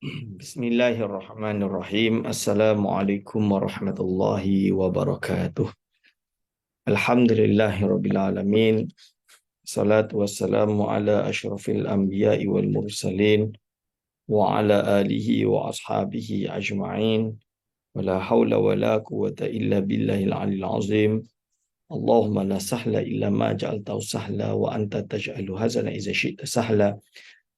Bismillahirrahmanirrahim. Assalamualaikum warahmatullahi wabarakatuh. Alhamdulillahirabbil alamin. Salatu wassalamu ala asyrafil anbiya'i wal mursalin wa ala alihi wa ashabihi ajma'in. Wala haula wala quwwata illa billahil aliyil azim. Allahumma la sahla illa ma ja'altahu sahla wa anta taj'alu hazana idza syi'ta sahla.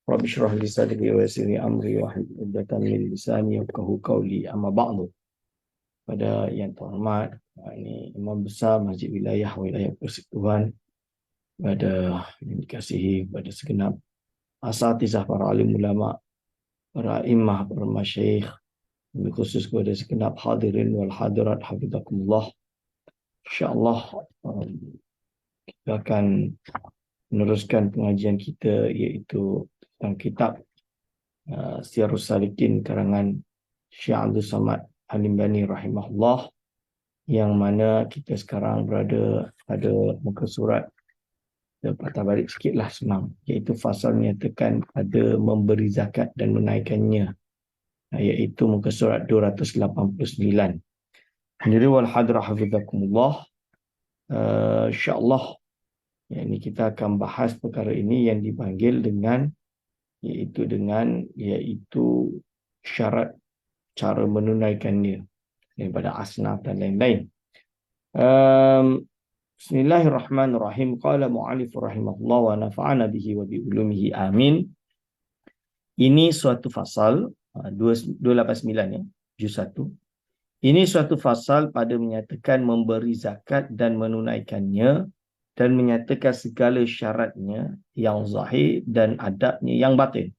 Rabbi shrah li sadri wa yassir li amri wahlul 'uqdatam min lisani yafqahu qawli. Amma ba'du. Pada yang terhormat, ini Imam Besar Masjid Wilayah Persekutuan, pada yang dikasihi pada segenap asatizah, para alim ulama, para imam, para masyayikh, khusus kepada segenap hadirin wal hadirat hafizakumullah. InsyaAllah kita akan meneruskan pengajian kita, iaitu tentang kitab Siyarus Salikin karangan Syekh Abdul Samad Al-Imbani rahimahullah, yang mana kita sekarang berada pada muka surat, patah balik sikit lah senang, iaitu fasal menyatakan ada memberi zakat dan menaikkannya, iaitu muka surat 289. Jadi wal hadrah hafizakumullah, insyaAllah ini kita akan bahas perkara ini yang dipanggil dengan iaitu syarat cara menunaikannya daripada asnaf dan lain-lain. Bismillahirrahmanirrahim. Qala mu'alif rahimahullah wa nafa'ana bihi wa bi ulumihi amin. Ini suatu fasal 289 ya, juz 1. Ini suatu fasal pada menyatakan memberi zakat dan menunaikannya, dan menyatakan segala syaratnya yang zahir dan adabnya yang batin.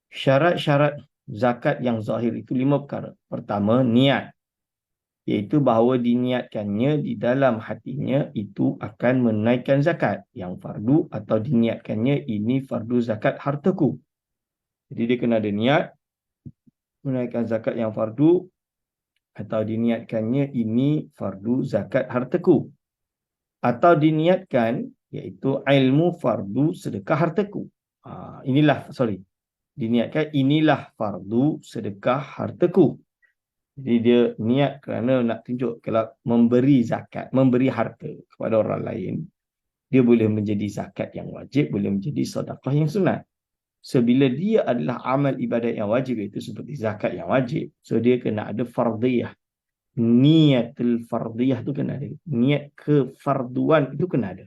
Syarat-syarat zakat yang zahir itu 5 perkara. Pertama, niat, iaitu bahawa diniatkannya di dalam hatinya itu akan menaikkan zakat yang fardu, atau diniatkannya ini fardu zakat hartaku. Jadi dia kena ada niat menaikkan zakat yang fardu, atau diniatkannya ini fardu zakat hartaku, atau diniatkan iaitu ilmu fardu sedekah hartaku. Diniatkan inilah fardu sedekah hartaku. Jadi dia niat kerana nak tunjuk kalau memberi zakat, memberi harta kepada orang lain, dia boleh menjadi zakat yang wajib, boleh menjadi sedekah yang sunat. So bila dia adalah amal ibadat yang wajib, itu seperti zakat yang wajib, so dia kena ada fardiyah. Niatul fardiyah tu kena ada. Niat kefarduan itu kena ada.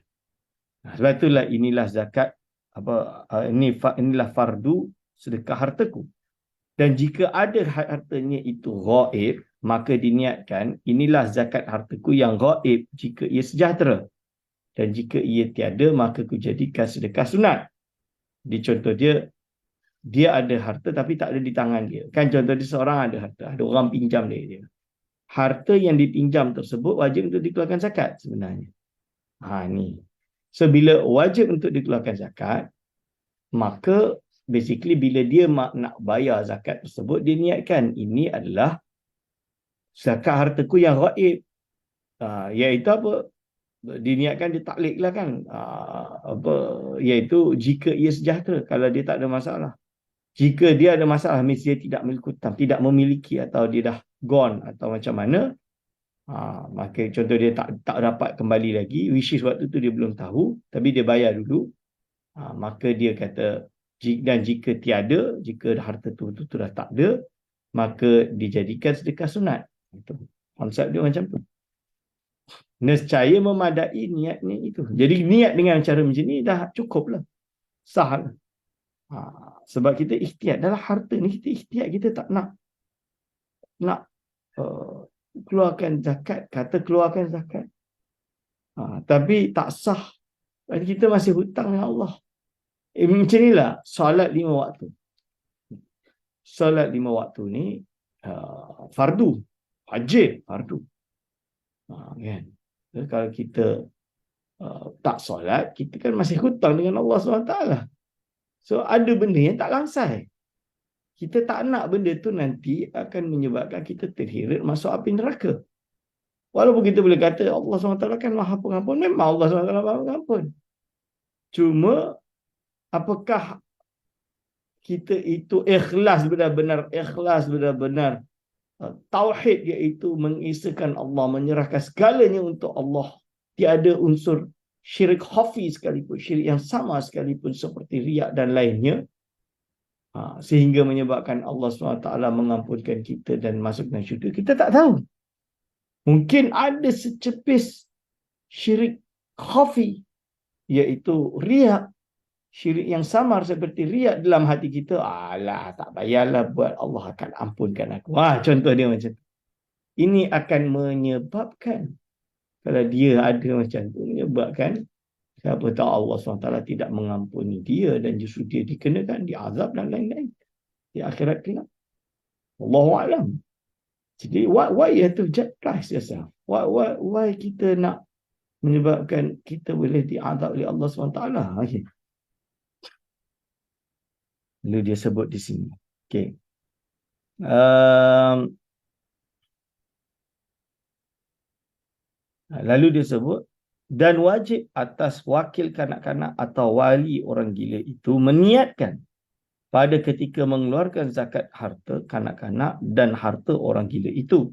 Sebab itulah inilah zakat inilah fardu sedekah hartaku. Dan jika ada hartanya itu ghaib, maka diniatkan inilah zakat hartaku yang ghaib jika ia sejahtera. Dan jika ia tiada, maka ku jadikan sedekah sunat. Di contoh dia ada harta tapi tak ada di tangan dia. Kan contoh dia, seorang ada harta, ada orang pinjam dia. Harta yang dipinjam tersebut wajib untuk dikeluarkan zakat sebenarnya. Ni. So bila wajib untuk dikeluarkan zakat, maka basically bila dia nak bayar zakat tersebut, dia niatkan ini adalah zakat hartaku yang ghaib. Iaitu apa? Diniatkan dia taklid lah kan. Iaitu jika ia sejahtera, kalau dia tak ada masalah. Jika dia ada masalah, mesti dia tidak memiliki hutang, tidak memiliki, atau dia dah gone atau macam mana, maka contoh dia tak dapat kembali lagi, which is waktu tu dia belum tahu, tapi dia bayar dulu, maka dia kata, dan jika tiada, jika harta tu dah tak ada, maka dijadikan sedekah sunat. Itu konsep dia macam tu. Nescaya memadai niatnya itu. Jadi niat dengan cara macam ni dah cukup lah, sah lah. Sebab kita ikhtiar dalam harta ni, kita ikhtiar, kita tak nak keluarkan zakat, kata keluarkan zakat, tapi tak sah, kita masih hutang dengan Allah. Macam inilah solat 5 waktu. Solat 5 waktu ni fardu, wajib, fardu. Kan? Kalau kita tak solat, kita kan masih hutang dengan Allah SWT. So ada benda yang tak langsai. Kita tak nak benda tu nanti akan menyebabkan kita terhirat masuk api neraka. Walaupun kita boleh kata Allah SWT kan Maha Pengampun, memang Allah SWT Maha Pengampun. Cuma apakah kita itu ikhlas benar-benar tauhid, iaitu mengisahkan Allah, menyerahkan segalanya untuk Allah. Tiada unsur syirik khafi sekalipun, syirik yang sama sekalipun seperti riak dan lainnya, sehingga menyebabkan Allah SWT mengampunkan kita dan masukkan syurga. Kita tak tahu. Mungkin ada secepis syirik khafi, iaitu riak, syirik yang samar seperti riak dalam hati kita. Alah, tak payahlah buat, Allah akan ampunkan aku. Contoh dia macam tu. Ini akan menyebabkan, kalau dia ada macam tu, menyebabkan siapa tahu Allah SWT tidak mengampuni dia dan justru dia dikenakan, diazab dan lain-lain di akhirat kelak. Wallahu a'lam. Jadi why you have to jeopardize yourself? Why kita nak menyebabkan kita boleh diazab oleh Allah SWT? Okay. Lalu dia sebut di sini. Okay. Lalu dia sebut, dan wajib atas wakil kanak-kanak atau wali orang gila itu meniatkan pada ketika mengeluarkan zakat harta kanak-kanak dan harta orang gila itu.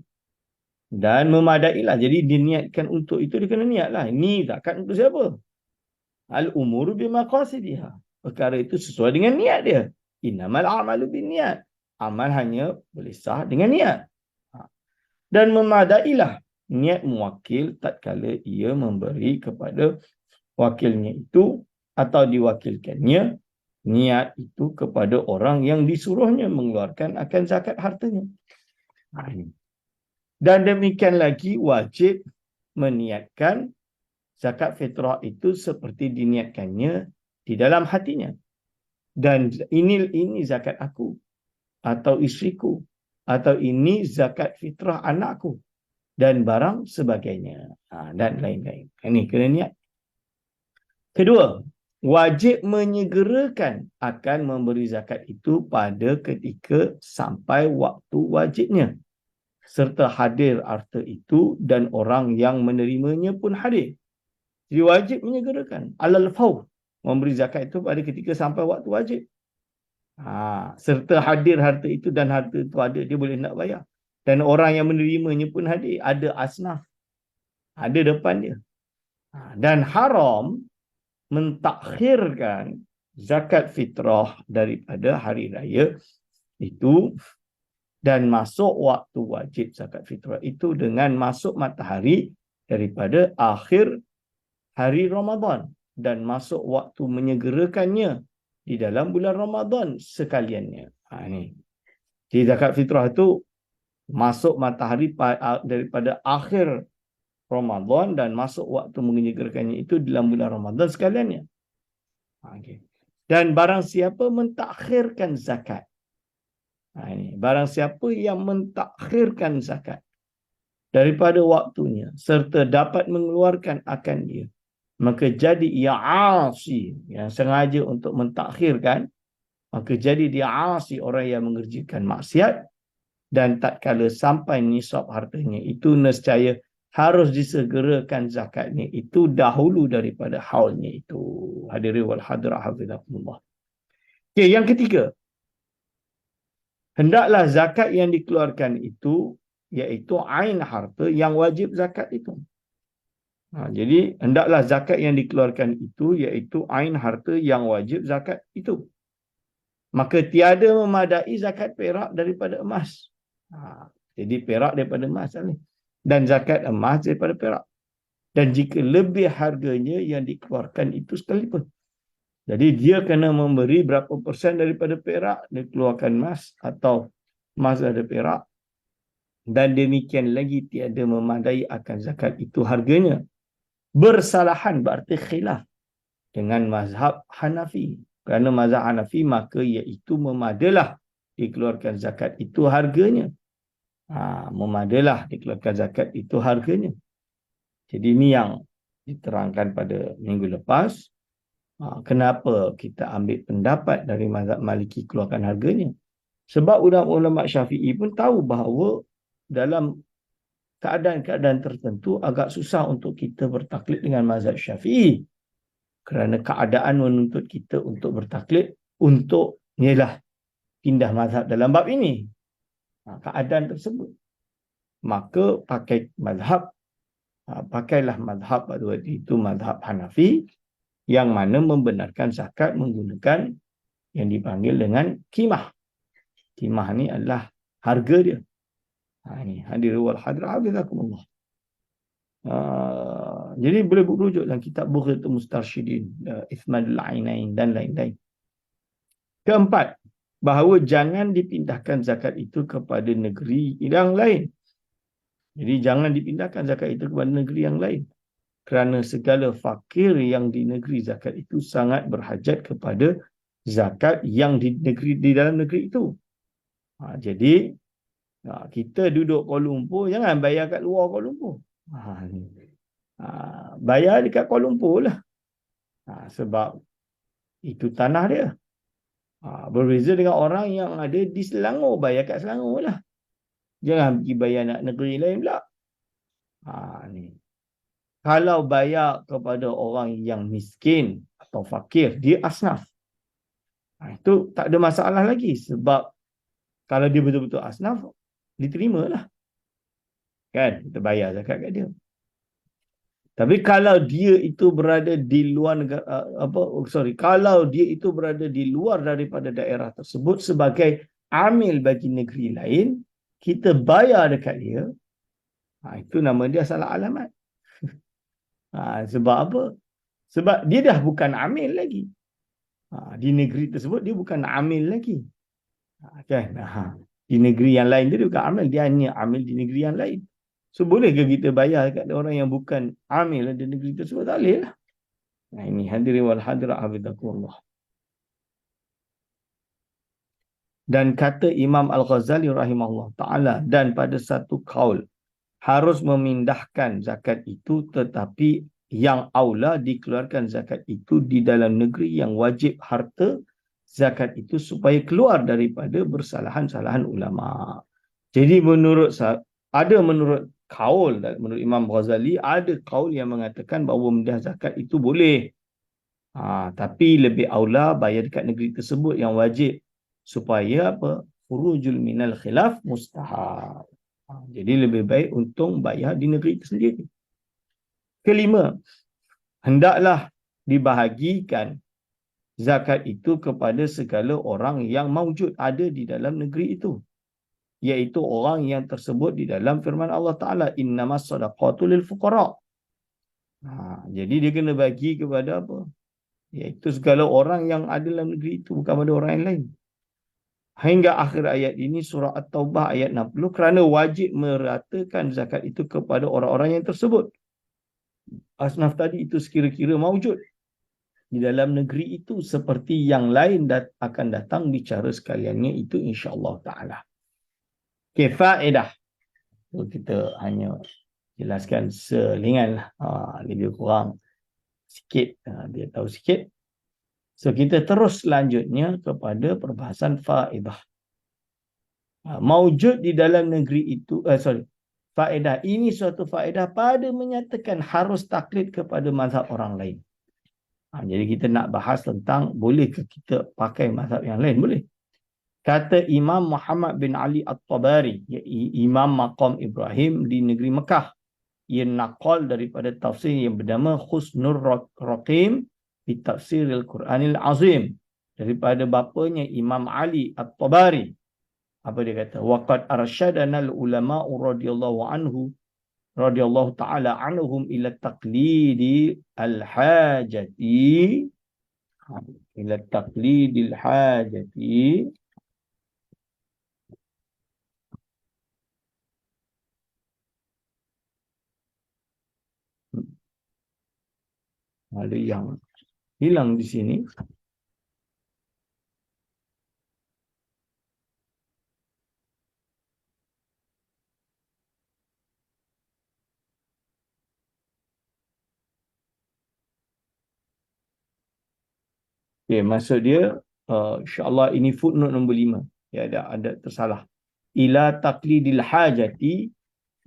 Dan memadailah. Jadi diniatkan untuk itu, dia kena niatlah. Ini zakat untuk siapa? Al-umuru bimaqasidiha. Perkara itu sesuai dengan niat dia. Innamal a'malu binniat. Amal hanya boleh sah dengan niat. Dan memadailah niat muwakil tatkala ia memberi kepada wakilnya itu atau diwakilkannya niat itu kepada orang yang disuruhnya mengeluarkan akan zakat hartanya. Dan demikian lagi wajib meniatkan zakat fitrah itu seperti diniatkannya di dalam hatinya. Dan ini zakat aku atau isteriku, atau ini zakat fitrah anakku dan barang sebagainya, dan lain-lain. Ini kena niat. Kedua, wajib menyegerakan akan memberi zakat itu pada ketika sampai waktu wajibnya, serta hadir harta itu dan orang yang menerimanya pun hadir. Jadi wajib menyegerakan alal fawr, memberi zakat itu pada ketika sampai waktu wajib. Serta hadir harta itu dan harta itu ada, dia boleh nak bayar. Dan orang yang menerimanya pun hadir, ada asnaf, ada depan dia. Dan haram mentakhirkan zakat fitrah daripada hari raya itu dan masuk waktu wajib zakat fitrah itu dengan masuk matahari daripada akhir hari Ramadan dan masuk waktu menyegerakannya di dalam bulan Ramadan sekaliannya. Ini. Jadi zakat fitrah itu masuk matahari daripada akhir Ramadan dan masuk waktu menyegerakannya itu dalam bulan Ramadan sekaliannya. Okay. Dan barang siapa mentakhirkan zakat. Ini. Barang siapa yang mentakhirkan zakat daripada waktunya serta dapat mengeluarkan akan dia, maka jadi ia asi, yang sengaja untuk mentakhirkan, maka jadi dia asi, orang yang mengerjakan maksiat. Dan tak kala sampai nisab hartanya itu, nescaya harus disegerakan zakatnya itu dahulu daripada haulnya itu. Hadirin wal hadirat hafizakumullah. Okay, yang ketiga, hendaklah zakat yang dikeluarkan itu iaitu ain harta yang wajib zakat itu. Jadi hendaklah zakat yang dikeluarkan itu iaitu ain harta yang wajib zakat itu. Maka tiada memadai zakat perak daripada emas. Jadi perak daripada emas ni. Dan zakat emas daripada perak. Dan jika lebih harganya yang dikeluarkan itu sekalipun. Jadi dia kena memberi berapa persen daripada perak, dia keluarkan emas atau emas ada perak. Dan demikian lagi tiada memadai akan zakat itu harganya. Bersalahan berarti khilaf dengan mazhab Hanafi. Kerana mazhab Hanafi maka iaitu memadalah dikeluarkan zakat itu harganya. Memadalah dikeluarkan zakat itu harganya. Jadi ini yang diterangkan pada minggu lepas. Kenapa kita ambil pendapat dari mazhab Maliki keluarkan harganya? Sebab ulama-ulama Syafi'i pun tahu bahawa dalam keadaan-keadaan tertentu agak susah untuk kita bertaklid dengan mazhab Syafi'i. Kerana keadaan menuntut kita untuk bertaklid untuk ialah pindah mazhab dalam bab ini, keadaan tersebut, maka pakailah mazhab waktu itu mazhab Hanafi, yang mana membenarkan zakat menggunakan yang dipanggil dengan qimah. Qimah ni adalah harga dia. Ini hadirin wal hadirat hafizakumullah. Jadi boleh berujuk dalam kitab Bughatul Mustarsyidin, Ithmadul Ainain dan lain-lain. Keempat, bahawa jangan dipindahkan zakat itu kepada negeri yang lain. Jadi jangan dipindahkan zakat itu kepada negeri yang lain, kerana segala fakir yang di negeri zakat itu sangat berhajat kepada zakat yang di dalam negeri itu. Jadi kita duduk Kuala Lumpur, jangan bayar kat luar Kuala Lumpur. Bayar dekat Kuala Lumpur lah. Sebab itu tanah dia. Berbeza dengan orang yang ada di Selangor, bayar kat Selangor lah. Jangan pergi bayar nak negeri lain pula. Ni. Kalau bayar kepada orang yang miskin atau fakir, dia asnaf. Itu tak ada masalah lagi. Sebab kalau dia betul-betul asnaf, diterimalah. Kan? Kita bayar zakat kat dia. Tapi kalau dia itu berada di luar negara, kalau dia itu berada di luar daripada daerah tersebut sebagai amil bagi negeri lain, kita bayar dekat dia, itu nama dia salah alamat. Sebab apa? Sebab dia dah bukan amil lagi. Di negeri tersebut dia bukan amil lagi. Kan? Di negeri yang lain dia bukan amil, dia hanya amil di negeri yang lain. So bolehkah kita bayar dekat orang yang bukan amil di negeri tersebut? Tak boleh lah. Ini hadirin wal hadirat hafizakumullah. Dan kata Imam Al-Ghazali rahimahullah ta'ala, dan pada satu kaul harus memindahkan zakat itu, tetapi yang aula dikeluarkan zakat itu di dalam negeri yang wajib harta zakat itu supaya keluar daripada bersalahan-salahan ulama. Jadi menurut kaul, menurut Imam Ghazali, ada kaul yang mengatakan bahawa memindah zakat itu boleh. Tapi lebih aula bayar dekat negeri tersebut yang wajib, supaya apa? Khurujul minal khilaf mustahab. Jadi lebih baik untung bayar di negeri itu sendiri. Kelima, hendaklah dibahagikan zakat itu kepada segala orang yang maujud ada di dalam negeri itu, iaitu orang yang tersebut di dalam firman Allah Ta'ala, innamas sadaqatu lil fuqara. Jadi dia kena bagi kepada apa? Iaitu segala orang yang ada dalam negeri itu, bukan pada orang yang lain. Hingga akhir ayat ini, surah At-Taubah ayat 60, kerana wajib meratakan zakat itu kepada orang-orang yang tersebut. Asnaf tadi itu sekira-kira maujud di dalam negeri itu, seperti yang lain akan datang bicara sekaliannya itu insya-Allah Ta'ala. Okay, faedah. Kita hanya jelaskan selingan lah. Lebih kurang sikit. Dia tahu sikit. So, kita terus selanjutnya kepada perbahasan faedah. Maujud di dalam negeri itu, faedah ini suatu faedah pada menyatakan harus taklid kepada mazhab orang lain. Jadi kita nak bahas tentang bolehkah kita pakai mazhab yang lain? Boleh. Kata Imam Muhammad bin Ali At-Tabari, Imam Maqam Ibrahim di negeri Mekah, ia naqal daripada tafsir yang bernama Husnul Raqim di Tafsiril Quranil Azim, daripada bapanya Imam Ali At-Tabari. Apa dia kata? Waqad arsyadana al-ulama'u radhiyallahu ta'ala anhum ila taqlidi al-hajati, ila taqlidil hajati, ada yang hilang di sini. Okay, maksud dia insya-Allah ini footnote nombor 5. Ya, ada tersalah. Ila taqlidil hajati,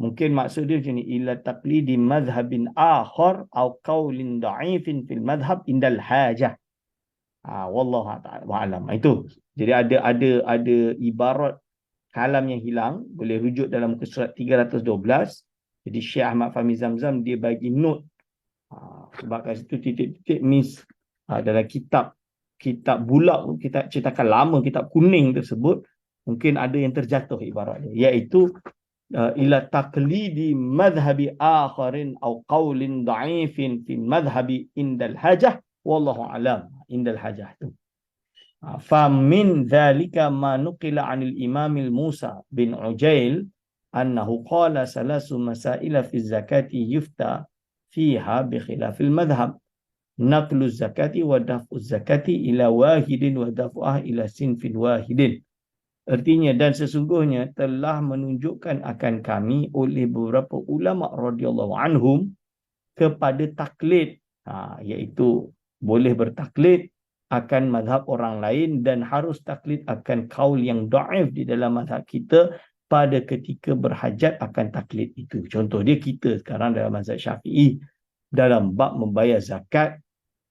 mungkin maksud dia macam ni, ila taqlidi madhhabin akhar atau qaulin da'ifin fil madhhab indal hajah. Wallahu ta'ala a'lam. Itu. Jadi ada ibarat kalam yang hilang, boleh rujuk dalam muka surat 312. Jadi Syekh Ahmad Fahmi Zamzam dia bagi note. Sebab kat situ titik-titik means dalam kitab bulak, kitab cetakan lama, kitab kuning tersebut, mungkin ada yang terjatuh ibarat dia, iaitu ila taqlidi madhhabi akharin au qawlin da'ifin fi madhhabi indal hajah wallahu alam. Indal hajah tu. Famin dhalika ma nuqila 'anil Imam Musa bin Ujail annahu qala salasu masaila fi zakati yufta fiha bi khilafil madhhab, naqlu zakati wa daf'u zakati ila wahidin wa daf'uha ila sinfin wahidin. Artinya, dan sesungguhnya telah menunjukkan akan kami oleh beberapa ulama radhiyallahu anhum kepada taklid, iaitu boleh bertaklid akan mazhab orang lain dan harus taklid akan kaul yang dhaif di dalam mazhab kita pada ketika berhajat akan taklid itu. Contoh dia, kita sekarang dalam mazhab Syafi'i dalam bab membayar zakat,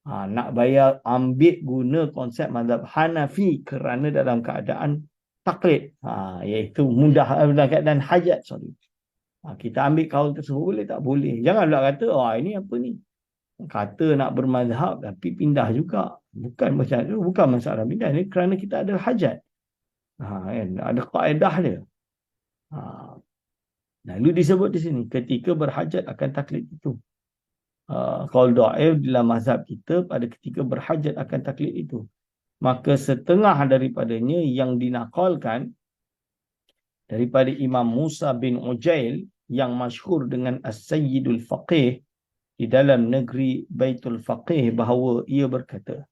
nak bayar, ambil guna konsep mazhab Hanafi kerana dalam keadaan taklid, iaitu mudah dalam keadaan hajat. Kita ambil kaul tersebut, boleh tak? Boleh. Jangan pula kata, ini apa ni? Kata nak bermazhab tapi pindah juga. Bukan macam itu, bukan masalah pindah. Ini kerana kita ada hajat. Ada kaedah dia. Lalu disebut di sini, ketika berhajat akan taklid itu. Qaul dhaif dalam mazhab kita pada ketika berhajat akan taklid itu. Maka setengah daripadanya yang dinakalkan daripada Imam Musa bin Ujail yang masyhur dengan As-Sayyidul Faqih di dalam negeri Baitul Faqih, bahawa ia berkata,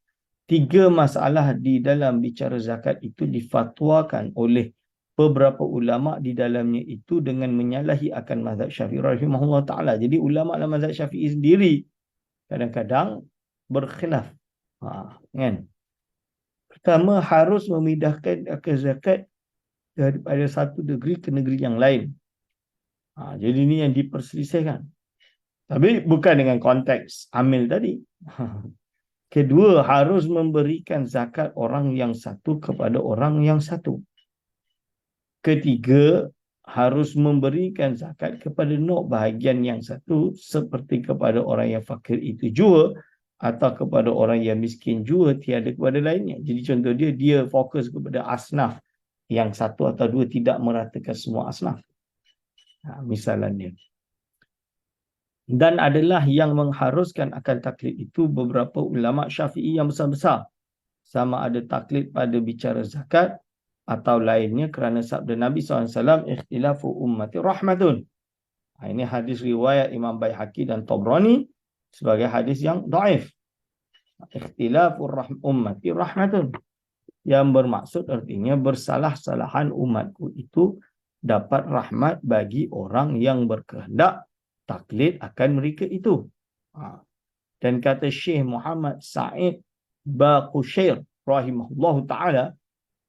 3 masalah di dalam bicara zakat itu difatwakan oleh beberapa ulama di dalamnya itu dengan menyalahi akan mazhab Syafi'i rahimahullah ta'ala. Jadi ulama dalam mazhab Syafi'i sendiri kadang-kadang berkhilaf. Kan? Pertama, harus memindahkan akal zakat daripada satu negeri ke negeri yang lain. Jadi ini yang diperselisihkan. Tapi bukan dengan konteks amil tadi. Kedua, harus memberikan zakat orang yang satu kepada orang yang satu. Ketiga, harus memberikan zakat kepada bahagian yang satu, seperti kepada orang yang fakir itu jua, atau kepada orang yang miskin jua, tiada kepada lainnya. Jadi contoh dia fokus kepada asnaf yang satu atau dua, tidak meratakan semua asnaf. Misalnya. Dan adalah yang mengharuskan akan taklid itu beberapa ulama Syafi'i yang besar-besar. Sama ada taklid pada bicara zakat atau lainnya kerana sabda Nabi SAW, ikhtilafu ummati rahmatun. Ini hadis riwayat Imam Baihaqi dan Tabrani sebagai hadis yang dhaif. Ikhtilafu ummati rahmatun. Yang bermaksud artinya bersalah-salahan umatku itu dapat rahmat bagi orang yang berkehendak taklid akan mereka itu. Dan kata Syekh Muhammad Sa'id Baqushair rahimahullahu ta'ala,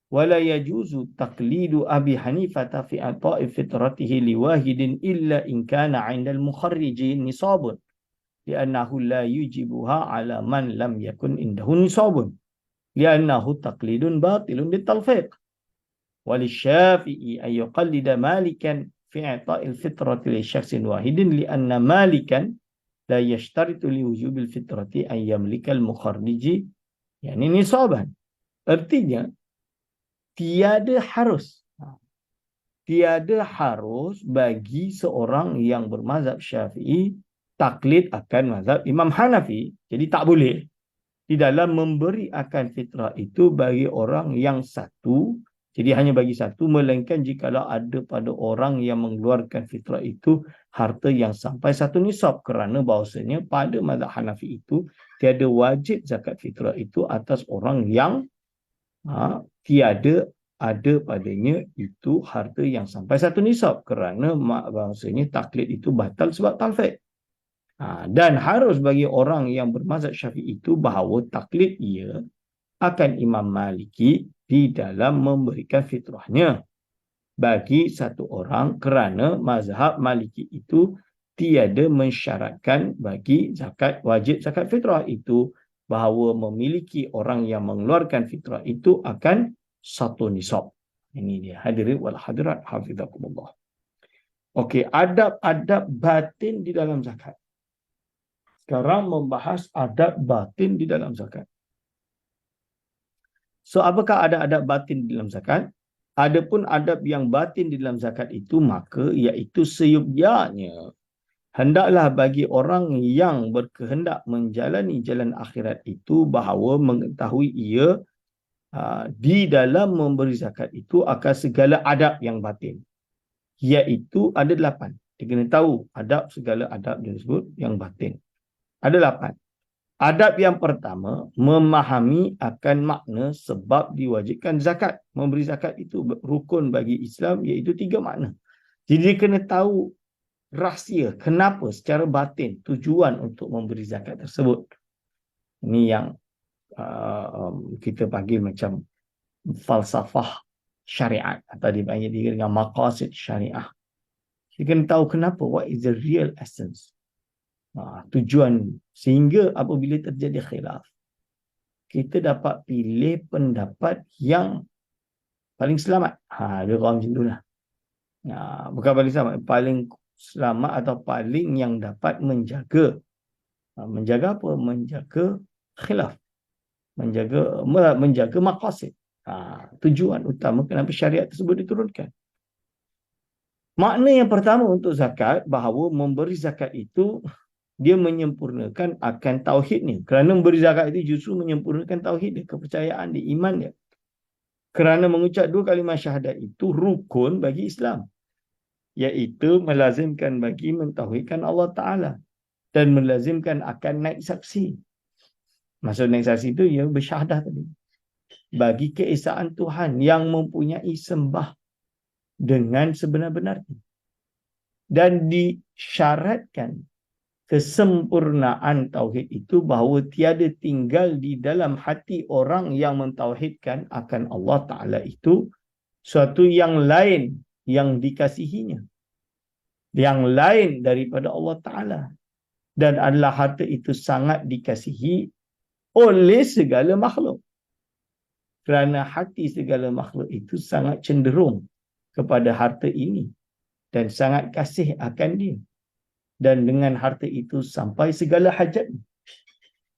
wala yajuzu taqlidu Abi Hanifah fi ata'i fitratihi liwahidin illa in kana 'inda al-mukharrijin nisabun li'annahu la yujibuha 'ala man lam yakun indahu nisabun li'annahu taqlidun batilun bitalfiq. Walisyafi'i an yuqallida malikan fi i'ta'il fitrati li syakhsin wahidin li'anna malikan la yashtaritu li wujubil fitrati an yamlikal mukharriji yani nisaban. Artinya tiada harus bagi seorang yang bermazhab Syafi'i taklid akan mazhab Imam Hanafi. Jadi tak boleh di dalam memberi akan fitrah itu bagi orang yang satu. Jadi hanya bagi satu, melainkan jikalau ada pada orang yang mengeluarkan fitrah itu harta yang sampai satu nisab, kerana bahawasanya pada mazhab Hanafi itu tiada wajib zakat fitrah itu atas orang yang tiada ada padanya itu harta yang sampai satu nisab, kerana bahawasanya taklid itu batal sebab talfiq. Dan harus bagi orang yang bermazhab Syafi'i itu bahawa taklid ia akan Imam Maliki di dalam memberikan fitrahnya bagi satu orang, kerana mazhab Maliki itu tiada mensyaratkan bagi zakat, wajib zakat fitrah itu bahawa memiliki orang yang mengeluarkan fitrah itu akan satu nisab. Ini dia, hadirin wal hadirat hafizakumullah. Okey, adab-adab batin di dalam zakat. Sekarang membahas adab batin di dalam zakat. So, apakah ada adab batin di dalam zakat? Adapun adab yang batin di dalam zakat itu, maka iaitu seyogyanya hendaklah bagi orang yang berkehendak menjalani jalan akhirat itu bahawa mengetahui ia di dalam memberi zakat itu akan segala adab yang batin. Iaitu ada 8. Dia kena tahu adab, segala adab yang disebut yang batin. Ada 8. Adab yang pertama, memahami akan makna sebab diwajibkan zakat. Memberi zakat itu rukun bagi Islam, iaitu 3 makna. Jadi dia kena tahu rahsia, kenapa secara batin, tujuan untuk memberi zakat tersebut. Ini yang kita panggil macam falsafah syariat, atau dipanggil dengan maqasid syariah. Dia kena tahu kenapa, what is the real essence. Tujuan, sehingga apabila terjadi khilaf, kita dapat pilih pendapat yang paling selamat. Dia orang macam itulah. Bukan paling selamat, paling selamat atau paling yang dapat menjaga apa? Menjaga khilaf, menjaga maqasid. Tujuan utama kenapa syariat tersebut diturunkan. Makna yang pertama untuk zakat, bahawa memberi zakat itu dia menyempurnakan akan tauhidnya. Kerana memberi zakat itu justru menyempurnakan tauhid dia, kepercayaan dia, iman dia. Kerana mengucap 2 kalimah syahadat itu rukun bagi Islam, iaitu melazimkan bagi mentauhidkan Allah Ta'ala dan melazimkan akan naik saksi. Maksud naik saksi itu ia bersyahadah tadi, bagi keesaan Tuhan yang mempunyai sembah dengan sebenar-benarnya, dan disyaratkan kesempurnaan tauhid itu bahawa tiada tinggal di dalam hati orang yang mentauhidkan akan Allah Ta'ala itu suatu yang lain yang dikasihinya, yang lain daripada Allah Ta'ala, dan adalah harta itu sangat dikasihi oleh segala makhluk. Kerana hati segala makhluk itu sangat cenderung kepada harta ini dan sangat kasih akan dia. Dan dengan harta itu sampai segala hajat.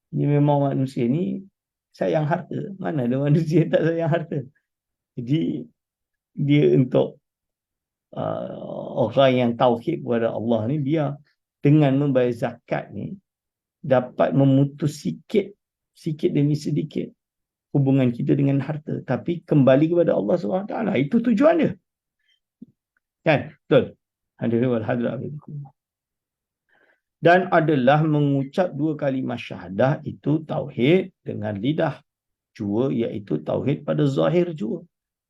Jadi memang manusia ni sayang harta. Mana ada manusia tak sayang harta? Jadi dia untuk orang yang tauhid kepada Allah ni, dia dengan membayar zakat ni dapat memutus sikit demi sedikit hubungan kita dengan harta, tapi kembali kepada Allah SWT. Itu tujuan dia. Kan? Betul. Hadirin wal hadirat. Dan adalah mengucap 2 kalimah syahadah itu tauhid dengan lidah jua, iaitu tauhid pada zahir jua.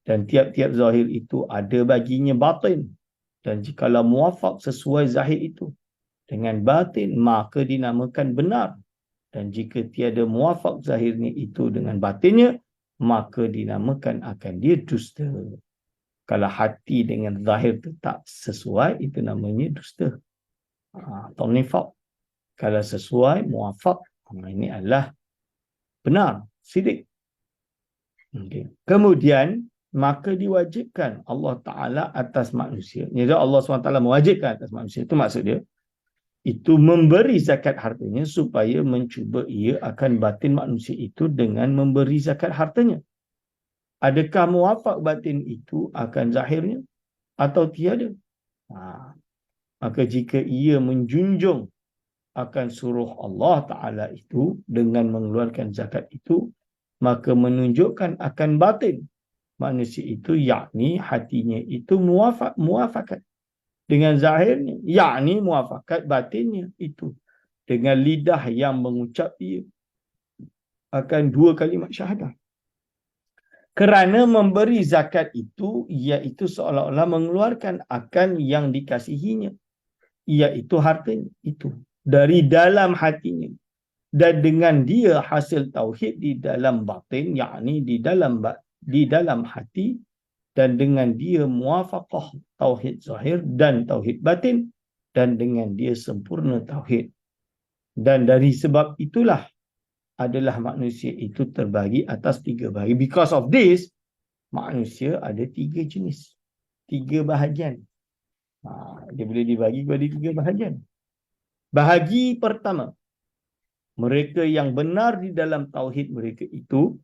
Dan tiap-tiap zahir itu ada baginya batin. Dan jikalau muwafaq sesuai zahir itu dengan batin, maka dinamakan benar. Dan jika tiada muwafaq zahirnya itu dengan batinnya, maka dinamakan akan dia dusta. Kalau hati dengan zahir itu tak sesuai, itu namanya dusta atau nifaq. Kalau sesuai, muwafaq, ini adalah benar, sidik. Okay. Kemudian, maka diwajibkan Allah Ta'ala atas manusia. Jadi Allah SWT mewajibkan atas manusia. Itu maksud dia. Itu memberi zakat hartanya supaya mencuba ia akan batin manusia itu dengan memberi zakat hartanya. Adakah muwafaq batin itu akan zahirnya atau tiada? Maka jika ia menjunjung akan suruh Allah Ta'ala itu dengan mengeluarkan zakat itu, maka menunjukkan akan batin manusia itu, yakni hatinya itu muwafakat dengan zahirnya, yakni muwafakat batinnya itu dengan lidah yang mengucap ia akan 2 kalimat syahadah. Kerana memberi zakat itu, iaitu seolah-olah mengeluarkan akan yang dikasihinya, iaitu hartanya itu dari dalam hatinya, dan dengan dia hasil tauhid di dalam batin, yakni di dalam hati, dan dengan dia muwafaqah tauhid zahir dan tauhid batin, dan dengan dia sempurna tauhid. Dan dari sebab itulah adalah manusia itu terbagi atas 3 bahagi. Because of this, manusia ada 3 jenis, 3 bahagian. Dia boleh dibagi kepada 3 bahagian. Bahagi pertama, mereka yang benar di dalam tauhid mereka itu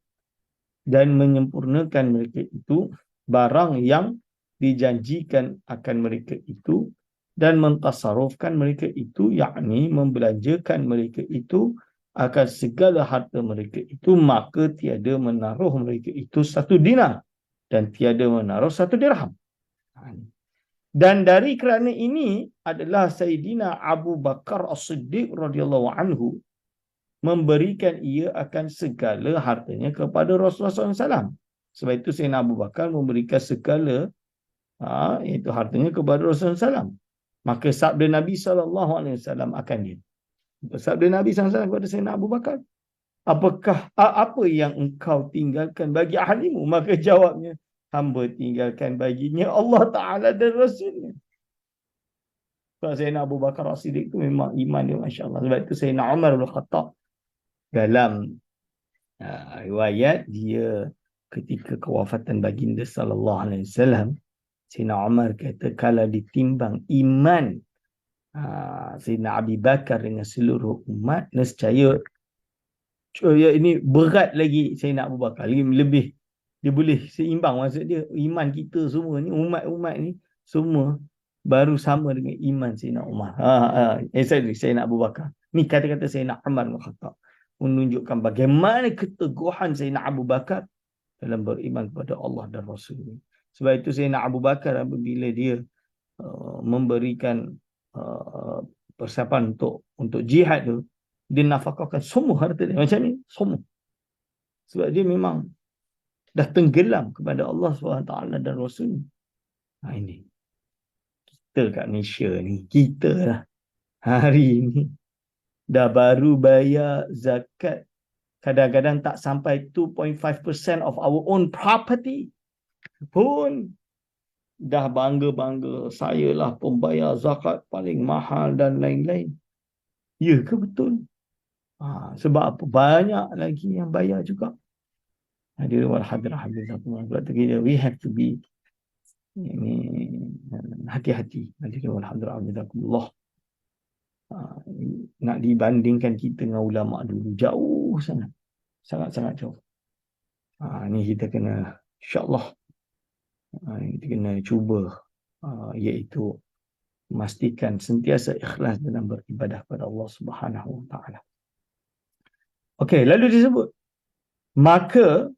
dan menyempurnakan mereka itu barang yang dijanjikan akan mereka itu dan mentasarufkan mereka itu, yakni membelanjakan mereka itu akan segala harta mereka itu, maka tiada menaruh mereka itu 1 dinar dan tiada menaruh 1 dirham. Dan dari kerana ini adalah Sayyidina Abu Bakar As-Siddiq radhiyallahu anhu memberikan ia akan segala hartanya kepada Rasulullah SAW. Sebab itu Sayyidina Abu Bakar memberikan segala iaitu hartanya kepada Rasulullah SAW. Maka sabda Nabi SAW akan dia. Sabda Nabi SAW kepada Sayyidina Abu Bakar, apakah apa yang engkau tinggalkan bagi ahlimu? Maka jawabnya, hamba tinggalkan baginya Allah Ta'ala dan Rasulnya. Sayyidina Abu Bakar As-Siddiq itu memang iman dia, Masya Allah. Sebab itu Sayyidina Umar bin Khattab dalam riwayat dia ketika kewafatan baginda sallallahu alaihi wasallam, Sayyidina Umar kata, kalau ditimbang iman Sayyidina Abi Bakar dengan seluruh umat, nescaya ini berat lagi Sayyidina Abu Bakar, lebih dia boleh seimbang. Maksud dia iman kita semua ni, umat-umat ni semua baru sama dengan iman Sayyidina Umar. Sayyidina Abu Bakar. Ni kata-kata Sayyidina Umar bin Khattab menunjukkan bagaimana keteguhan Sayyidina Abu Bakar dalam beriman kepada Allah dan Rasul. Sebab itu Sayyidina Abu Bakar apabila dia memberikan persiapan untuk jihad tu, dia nafkahkan semua harta dia macam ni, semua. Sebab dia memang dah tenggelam kepada Allah SWT dan Rasul. Ini kita kat Malaysia ni, kita lah hari ni dah baru bayar zakat, kadang-kadang tak sampai 2.5% of our own property pun dah bangga-bangga, saya lah pembayar zakat paling mahal dan lain-lain. Ya ke betul? Sebab apa? Banyak lagi yang bayar juga. Hadirin wal hadirat hafizakumullah. We have to be hati-hati. Hadirin wal hadirat hafizakumullah. Nak dibandingkan kita dengan ulama dulu, jauh sangat. Sangat-sangat jauh. Ni kita kena, insyaAllah, kita kena cuba, iaitu memastikan sentiasa ikhlas dalam beribadah kepada Allah Subhanahu Wa Taala. Okey, lalu disebut, maka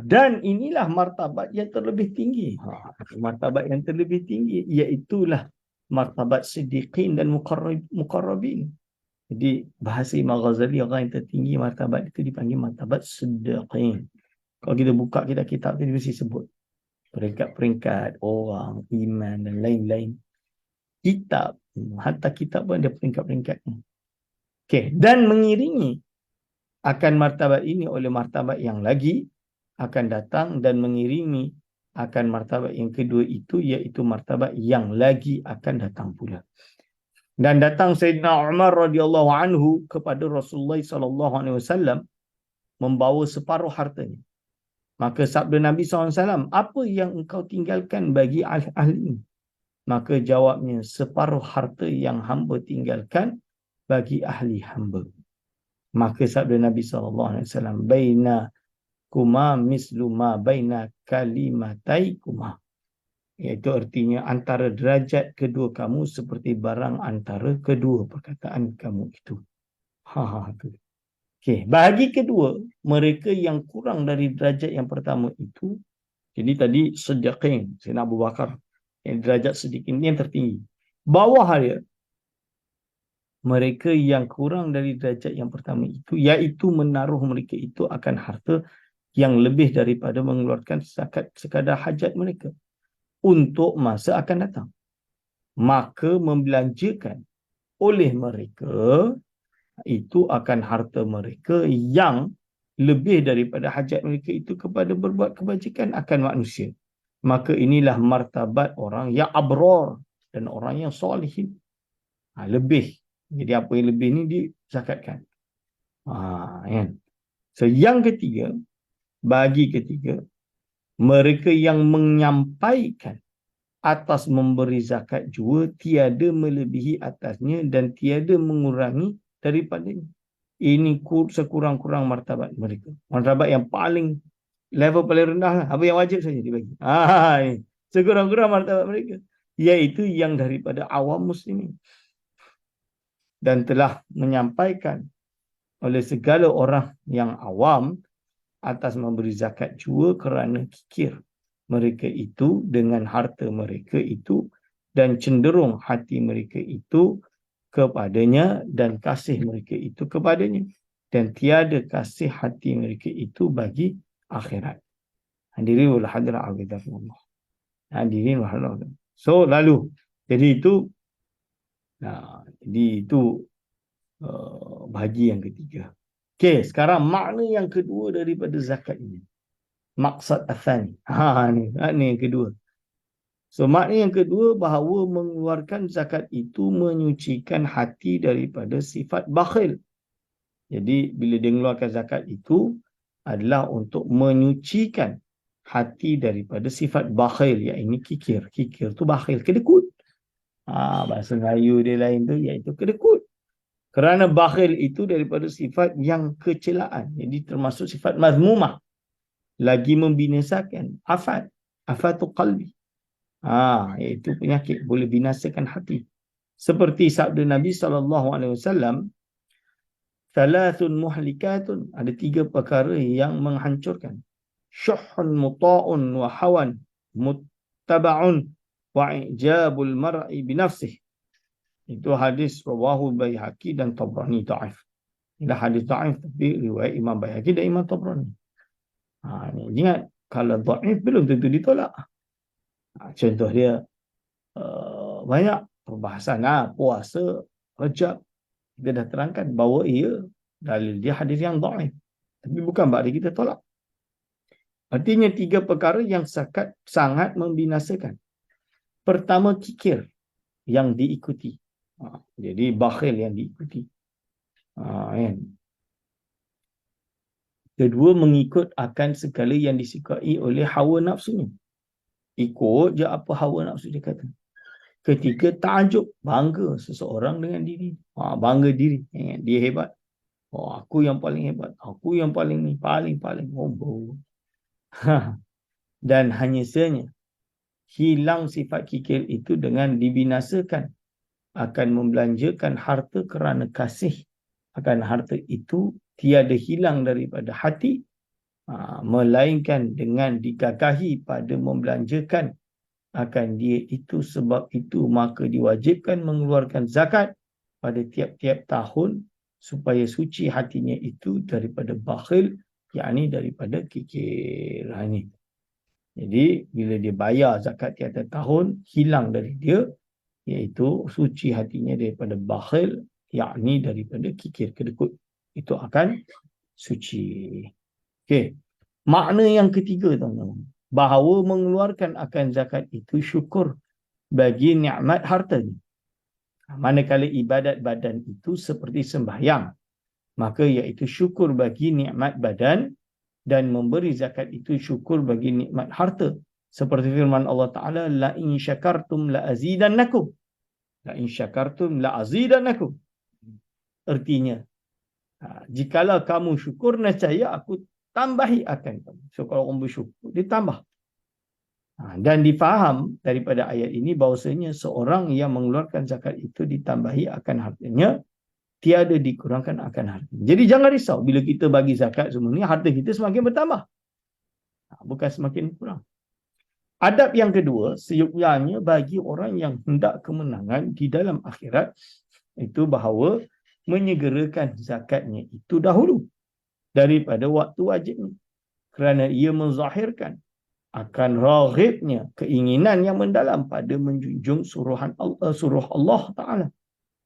dan inilah martabat yang terlebih tinggi. Martabat yang terlebih tinggi iaitulah martabat siddiqin dan muqarrabin. Jadi bahasa Imam Ghazali, orang yang tertinggi martabat itu dipanggil martabat siddiqin. Kalau kita buka kitab-kitab itu mesti sebut peringkat-peringkat orang, iman dan lain-lain. Kitab, hatta kitab pun ada peringkat-peringkatnya. Okey, dan mengiringi akan martabat ini oleh martabat yang lagi akan datang, dan mengiringi akan martabat yang kedua itu, iaitu martabat yang lagi akan datang pula. Dan datang Sayyidina Umar radhiyallahu anhu kepada Rasulullah sallallahu alaihi wasallam membawa separuh hartanya. Maka sabda Nabi SAW, apa yang engkau tinggalkan bagi ahli ini? Maka jawabnya, separuh harta yang hamba tinggalkan bagi ahli hamba. Maka sabda Nabi SAW, baina kuma mislu ma baina kalimatai kuma. Iaitu artinya antara derajat kedua kamu seperti barang antara kedua perkataan kamu itu. Okey, bahagi kedua, mereka yang kurang dari derajat yang pertama itu. Jadi tadi siddiqin, Sayyidina Abu Bakar, yang derajat siddiqin yang tertinggi. Bawah dia, mereka yang kurang dari derajat yang pertama itu, iaitu menaruh mereka itu akan harta yang lebih daripada mengeluarkan sekadar hajat mereka untuk masa akan datang. Maka membelanjakan oleh mereka itu akan harta mereka yang lebih daripada hajat mereka itu kepada berbuat kebajikan akan manusia. Maka inilah martabat orang yang abrar dan orang yang solihin. Lebih. Jadi apa yang lebih ni dizakatkan. Kan? So yang ketiga, bagi ketiga, mereka yang menyampaikan atas memberi zakat jua tiada melebihi atasnya dan tiada mengurangi daripadanya. Ini sekurang-kurang martabat mereka. Martabat yang paling level paling rendah lah. Apa yang wajib saja dibagi. Sekurang-kurang martabat mereka. Iaitu yang daripada awam muslimin. Dan telah menyampaikan oleh segala orang yang awam atas memberi zakat jua kerana kikir mereka itu dengan harta mereka itu dan cenderung hati mereka itu kepadanya dan kasih mereka itu kepadanya dan tiada kasih hati mereka itu bagi akhirat. Hadirin wal hadirat azzakumullah. Hadirin wal hadirat. So lalu jadi itu bagi yang ketiga. Okey, sekarang makna yang kedua daripada zakat ini. Maksud athani. Ni yang kedua. So makna yang kedua bahawa mengeluarkan zakat itu menyucikan hati daripada sifat bakhil. Jadi bila dia mengeluarkan zakat itu adalah untuk menyucikan hati daripada sifat bakhil, iaitu kikir. Kikir tu bakhil, kedekut. Bahasa Melayu dia lain tu iaitu kedekut. Kerana bakhil itu daripada sifat yang kecelaan. Jadi termasuk sifat mazmumah. Lagi membinasakan afatul qalbi, iaitu penyakit boleh binasakan hati. Seperti sabda Nabi SAW, thalathun muhlikatun, ada 3 perkara yang menghancurkan. Syuhun muta'un wa hawan muttaba'un wa i'jabul mar'i binafsih. Itu hadis rawahu Baihaqi dan Tabrani da'if. Ini hadis da'if tapi riwayat Imam Baihaqi dan Imam Tabrani. Ingat, kalau dhaif belum tentu ditolak. Contoh dia banyak perbahasan puasa Rajab, kita dah terangkan bahawa ia dalil dia hadis yang dhaif, tapi bukan berarti kita tolak. Artinya 3 perkara yang sangat membinasakan. Pertama, kikir yang diikuti. Jadi bakhil yang diikuti. Kedua, mengikut akan segala yang disukai oleh hawa nafsunya. Ikut je apa hawa nafsu dia kata. Ketiga, ta'ajub, bangga seseorang dengan diri. Bangga diri. Dia hebat. Aku yang paling hebat. Aku yang paling ni. Paling-paling. Dan hanya sahaja hilang sifat kikir itu dengan dibinasakan. Akan membelanjakan harta kerana kasih akan harta itu tiada hilang daripada hati, melainkan dengan digagahi pada membelanjakan akan dia itu. Sebab itu maka diwajibkan mengeluarkan zakat pada tiap-tiap tahun supaya suci hatinya itu daripada bakhil, yakni daripada kikir. Jadi bila dia bayar zakat tiap-tiap tahun, hilang dari dia, iaitu suci hatinya daripada bakhil, yakni daripada kikir, kedekut. Itu akan suci. Okey. Makna yang ketiga, teman-teman, bahawa mengeluarkan akan zakat itu syukur bagi nikmat hartanya. Manakala ibadat badan itu seperti sembahyang, maka iaitu syukur bagi nikmat badan, dan memberi zakat itu syukur bagi nikmat harta. Seperti firman Allah Ta'ala, la in syakartum la azidannakum. La in syakartum la azidannakum. Artinya, jikalau kamu syukur, nescaya aku tambahi akan kamu. So kalau orang bersyukur, dia tambah. Dan difaham daripada ayat ini bahawasanya seorang yang mengeluarkan zakat itu ditambahi akan hartanya, tiada dikurangkan akan hartanya. Jadi jangan risau bila kita bagi zakat semua ni, harta kita semakin bertambah, bukan semakin kurang. Adab yang kedua, seyogyanya bagi orang yang hendak kemenangan di dalam akhirat, itu bahawa menyegerakan zakatnya itu dahulu daripada waktu wajibnya, kerana ia menzahirkan akan raghibnya, keinginan yang mendalam pada menjunjung suruh Allah Ta'ala,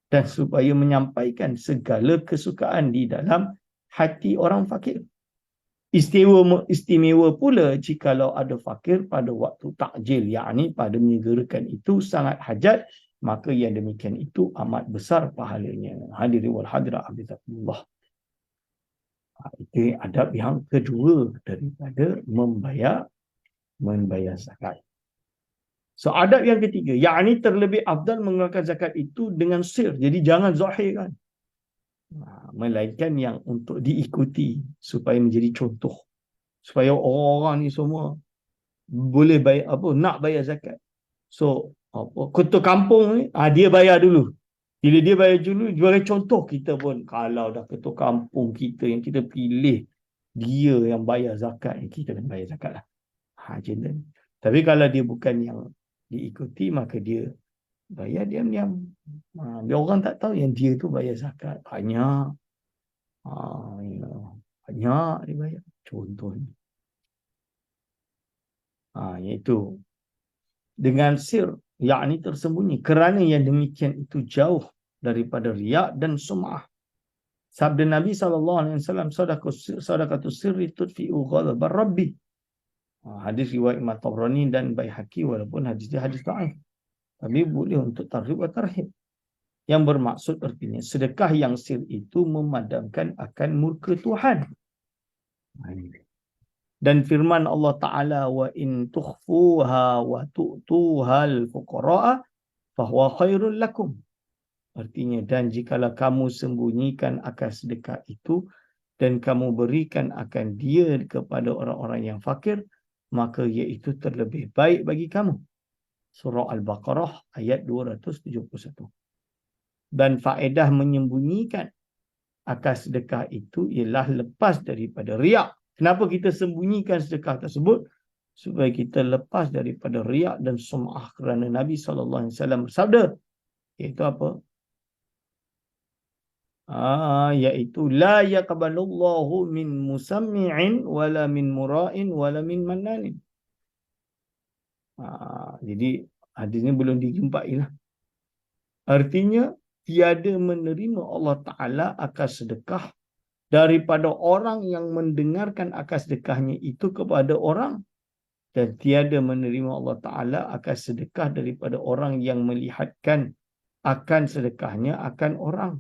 dan supaya menyampaikan segala kesukaan di dalam hati orang fakir. Istimewa pula jikalau ada fakir pada waktu takjil, yakni pada menyegerakan itu sangat hajat, maka yang demikian itu amat besar pahalanya. Hadirin wal hadirat, hafizakumullah. Itu adab yang kedua daripada membayar zakat. So adab yang ketiga, yakni terlebih afdal mengeluarkan zakat itu dengan sir. Jadi jangan zahirkan. Melainkan yang untuk diikuti supaya menjadi contoh. Supaya orang-orang ni semua boleh bayar nak bayar zakat. So ketua kampung ni dia bayar dulu. Bila dia bayar dulu, sebagai contoh kita pun, kalau dah ketua kampung kita yang kita pilih, dia yang bayar zakat, kita kena bayar zakat lah. Macam tu. Tapi kalau dia bukan yang diikuti, maka dia bayar diam-diam. Biar orang tak tahu yang dia tu bayar zakat. Banyak. Banyak dia bayar. Contohnya. Iaitu dengan sir, yakni tersembunyi, kerana yang demikian itu jauh daripada riak dan sum'ah. Sabda Nabi SAW, sadaqatus sirri tudfi'u ghadabar rabbi. Hadis riwayat Imam Tabrani dan Baihaqi, walaupun hadis dia hadis dhaif, tapi boleh untuk targhib wa tarhib. Yang bermaksud artinya sedekah yang sir itu memadamkan akan murka Tuhan. Dan firman Allah Ta'ala, wa in tukhfuha wa tu'tuhal fuqara'a fahuwa khairul lakum. Artinya, dan jikalau kamu sembunyikan akan sedekah itu dan kamu berikan akan dia kepada orang-orang yang fakir, maka iaitu terlebih baik bagi kamu. Surah Al-Baqarah ayat 271. Dan faedah menyembunyikan akan sedekah itu ialah lepas daripada riak. Kenapa kita sembunyikan sedekah tersebut? Supaya kita lepas daripada riak dan sum'ah, kerana Nabi SAW bersabda, iaitu apa? Iaitu la yaqbalullahu min musammi'in wala min mura'in wala min mannanin. Jadi hadis ini belum dijumpai lah. Artinya tiada menerima Allah Ta'ala akan sedekah daripada orang yang mendengarkan akan sedekahnya itu kepada orang, dan tiada menerima Allah Ta'ala akan sedekah daripada orang yang melihatkan akan sedekahnya akan orang,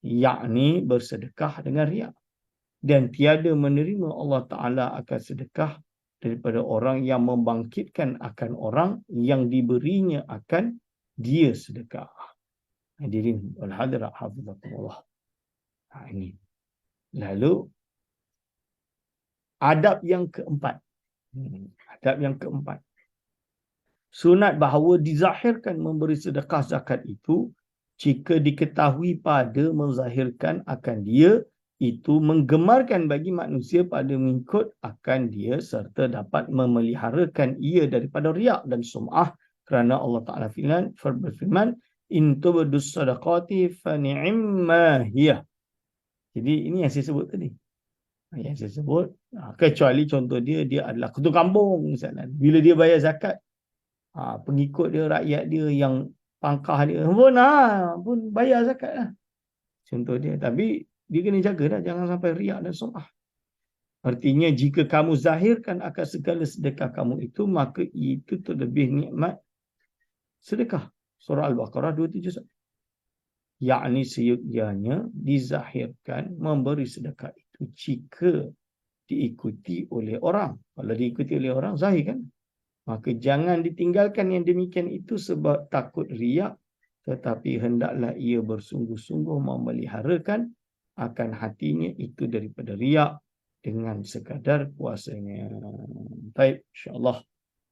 yakni bersedekah dengan riak. Dan tiada menerima Allah Ta'ala akan sedekah daripada orang yang membangkitkan akan orang yang diberinya akan dia sedekah. Hadirin wal hadirat hafizakumullah. Ini. Lalu adab yang keempat. Adab yang keempat. Sunat bahawa dizahirkan memberi sedekah zakat itu jika diketahui pada menzahirkan akan dia itu menggemarkan bagi manusia pada mengikut akan dia serta dapat memeliharakan ia daripada riak dan sum'ah, kerana Allah Ta'ala berfirman, in tubdus sadaqati fa ni'imma hiya. Jadi ini yang saya sebut tadi. Yang saya sebut, kecuali contoh dia adalah ketua kampung misalnya. Bila dia bayar zakat, pengikut dia, rakyat dia yang pangkah dia pun bayar zakat lah. Contoh dia. Tapi dia kena jaga dah, jangan sampai riak dan sum'ah. Artinya jika kamu zahirkan akan segala sedekah kamu itu, maka itu terlebih nikmat sedekah. Surah Al-Baqarah 271. Yakni seyogyanya dizahirkan memberi sedekah itu jika diikuti oleh orang. Kalau diikuti oleh orang, zahir kan? Maka jangan ditinggalkan yang demikian itu sebab takut riak, tetapi hendaklah ia bersungguh-sungguh memeliharakan akan hatinya itu daripada riak dengan sekadar puasanya. Baik, insya-Allah.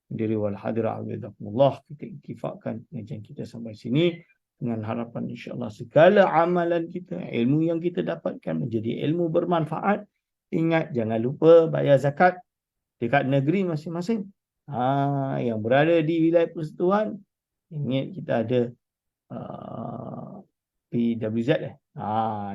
Diri wal hadirah abidakumullah, kita iktifakkan pengajian kita sampai sini dengan harapan insya-Allah segala amalan kita, ilmu yang kita dapatkan menjadi ilmu bermanfaat. Ingat, jangan lupa bayar zakat dekat negeri masing-masing. Yang berada di wilayah persekutuan, ingat kita ada PWZ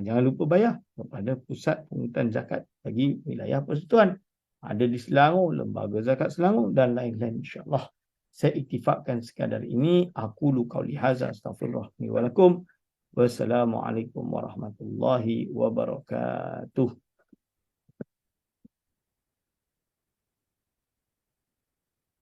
jangan lupa bayar kepada pusat pungutan zakat bagi wilayah persekutuan. Ada di Selangor, Lembaga Zakat Selangor dan lain-lain, insya-Allah. Saya iktifakkan sekadar ini. Aku lu qauli hadza, astaghfirullah li wa lakum. Wassalamualaikum warahmatullahi wabarakatuh.